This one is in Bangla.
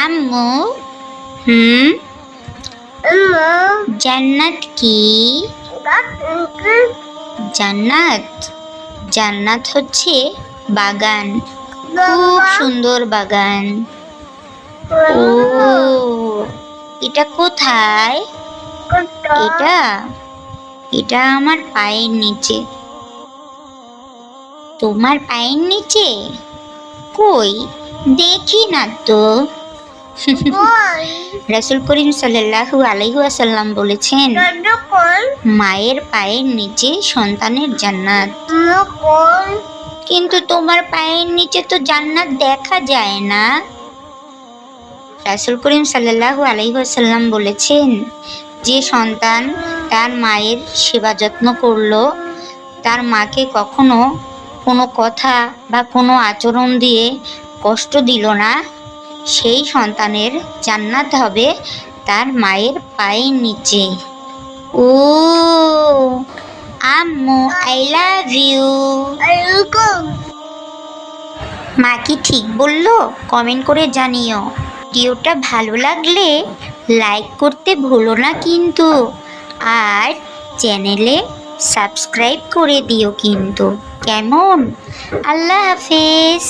আম্মু জান্নাত কি? জান্নাত জান্নাত হচ্ছে বাগান, খুব সুন্দর বাগান। ও এটা কোথায়? এটা এটা আমার পায়ের নিচে। তোমার পায়ের নিচে? কই দেখি না তো। রাসূল করিম সাল্লাল্লাহু আলাইহি ওয়াসাল্লাম বলেছেন, মায়ের পায়ের নিচে সন্তানের জান্নাত। কিন্তু তোমার পায়ের নিচে তো জান্নাত দেখা যায় না। রাসূল করিম সাল্লাল্লাহু আলাইহি ওয়াসাল্লাম বলেছেন, যে সন্তান তার মায়ের সেবা যত্ন করলো, তার মাকে কখনো কোনো কথা বা কোনো আচরণ দিয়ে কষ্ট দিল না, সেই সন্তানের জান্নাত হবে তার মায়ের পায়ের নিচে। ও আম্মু আই লাভ ইউ। মা কি ঠিক বললো? কমেন্ট করে জানিও। ভিডিওটা ভালো লাগলে লাইক করতে ভুলো না কিন্তু, আর চ্যানেলে সাবস্ক্রাইব করে দিও কিন্তু। কেমন? আল্লাহ হাফেজ।